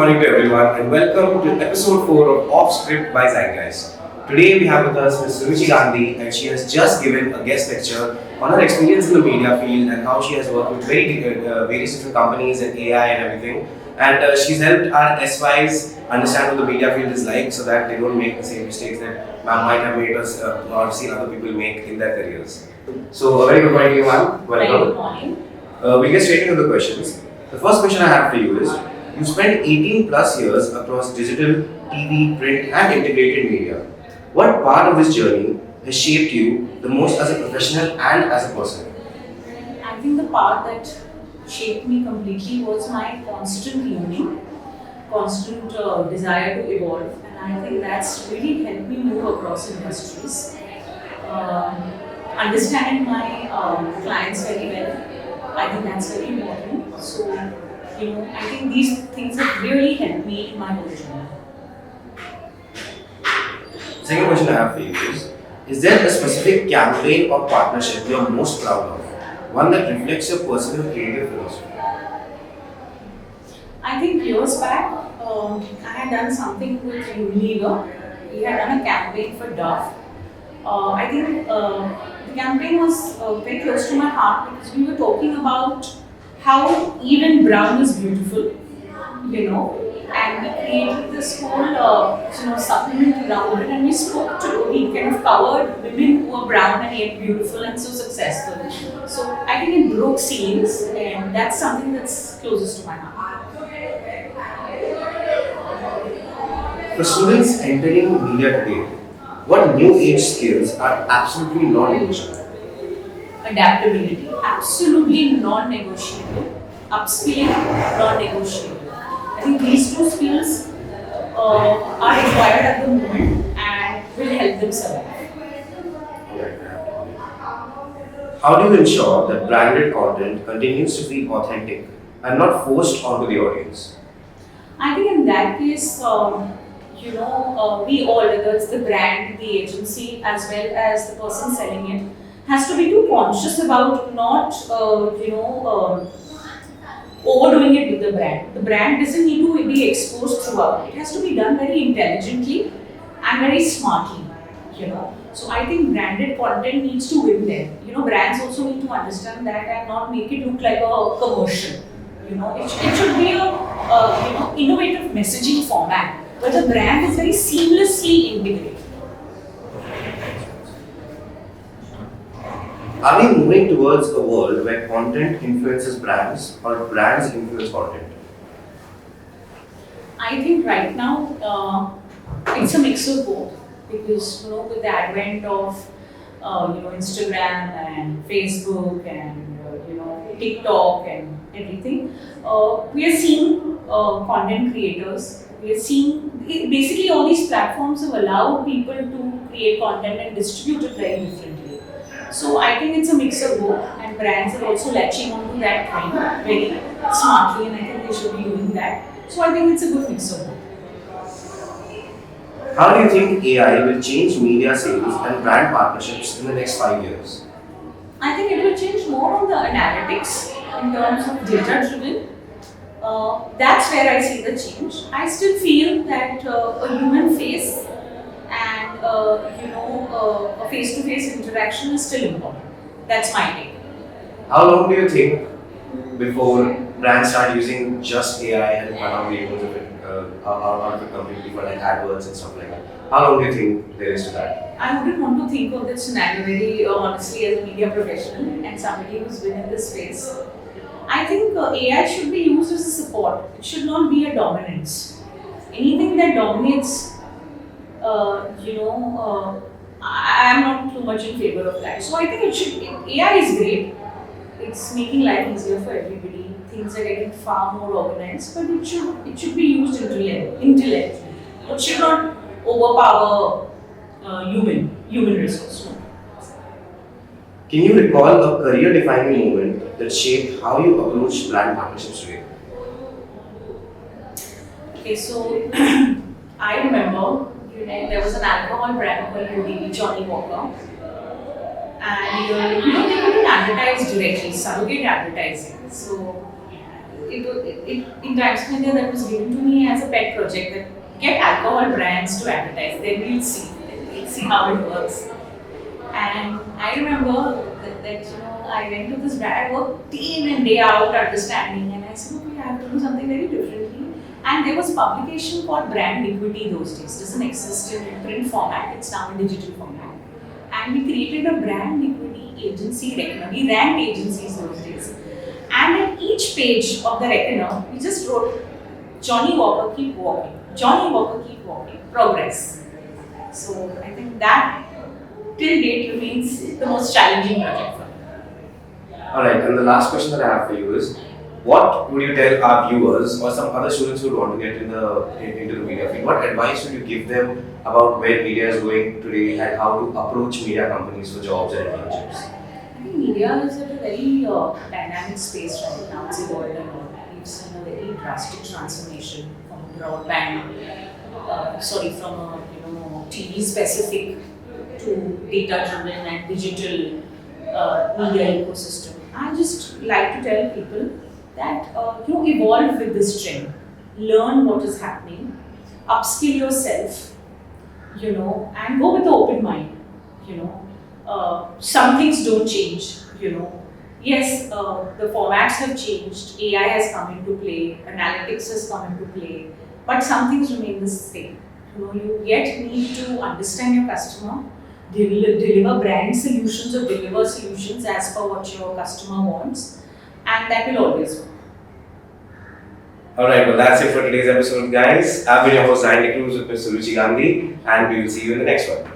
morning to everyone and welcome to episode 4 of Off Script by Zeitgeist. Today we have with us Ms. Suruchi Gandhi and she has just given a guest lecture on her experience in the media field and how she has worked with various different companies and AI and everything. And she's helped our SYs understand what the media field is like so that they don't make the same mistakes that ma'am might have made us or seen other people make in their careers. So, a very good morning to you, ma'am. Very good morning. We'll get straight into the questions. The first question I have for you is, you spent 18 plus years across digital, TV, print and integrated media. What part of this journey has shaped you the most as a professional and as a person? I think the part that shaped me completely was my constant learning, constant desire to evolve, and I think that's really helped me move across industries. Understanding my clients very well, I think that's very important. So, I think these things have really helped me in my whole journey. Second question I have for you is there a specific campaign or partnership you are most proud of? One that reflects your personal creative philosophy? I think years back, I had done something with Unilever. We had done a campaign for Dove. I think the campaign was very close to my heart because we were talking about how even brown is beautiful, and we created this whole supplement around it, and we kind of covered women who are brown and yet beautiful and so successful. So I think it broke scenes, and that's something that's closest to my heart. For students entering media today, what new age skills are absolutely non-negotiable? Adaptability, absolutely non-negotiable. Upskilling, non-negotiable. I think these two skills are required at the moment and will help them survive. How do you ensure that branded content continues to feel authentic and not forced onto the audience? I think in that case, we all, whether it's the brand, the agency, as well as the person selling it, has to be too conscious about not, overdoing it with the brand. The brand doesn't need to be exposed throughout. It has to be done very intelligently and very smartly. So I think branded content needs to win there. Brands also need to understand that and not make it look like a commercial. It should be a innovative messaging format where the brand is very seamlessly integrated. Are we moving towards a world where content influences brands or brands influence content? I think right now it's a mix of both because with the advent of Instagram and Facebook and TikTok and everything, we are seeing content creators. We are seeing basically all these platforms have allowed people to create content and distribute it very differently. So I think it's a mix of both, and brands are also latching onto that trend very smartly, and I think they should be doing that. So I think it's a good mix of both. How do you think AI will change media sales and brand partnerships in the next 5 years? I think it will change more on the analytics in terms of data driven. That's where I see the change. I still feel that a human face and a face-to-face interaction is still important. That's my take. How long do you think before brands start using just AI and run out of it, out of it completely for like AdWords and stuff like that? How long do you think there is to that? I wouldn't want to think of this scenario very honestly as a media professional and somebody who's been in this space. I think AI should be used as a support. It should not be a dominance. Anything that dominates, I am not too much in favor of that. So I think AI is great. It's making life easier for everybody. Things are getting far more organized, but it should be used intellectually. It should not overpower human resource. Can you recall a career-defining moment that shaped how you approach brand partnerships today? Okay, so I remember, there was an alcohol brand called UDB, Johnny Walker, and they couldn't advertise directly, surrogate advertising. So in Times of India that was given to me as a pet project that get alcohol brands to advertise. Then we'll see how it works. And I remember that I went to this brand. I worked day in and day out understanding, and I said, okay, I have to do something very differently. And there was publication called Brand Equity those days. It doesn't exist in print format. It's now in digital format. And we created a brand equity agency reckoner. We ranked agencies those days. And at each page of the reckoner, we just wrote, Johnny Walker, keep walking. Johnny Walker, keep walking. Progress. So I think that till date remains the most challenging project for me. Alright, and the last question that I have for you is, what would you tell our viewers or some other students who want to get into the media field? What advice would you give them about where media is going today and how to approach media companies for jobs and internships? I think media is at a very dynamic space right now. It's evolved a lot. We've seen a very drastic transformation from broadband, from a TV specific to data-driven and digital media ecosystem. I just like to tell people that evolve with this trend, learn what is happening, upskill yourself, and go with the open mind. Some things don't change. Yes, the formats have changed. AI has come into play, analytics has come into play, but some things remain the same. You yet need to understand your customer, deliver brand solutions or deliver solutions as per what your customer wants, and that will always work. Alright, well that's it for today's episode, guys. I've been your host, Andy Cruz with Ms. Suruchi Gandhi, and we will see you in the next one.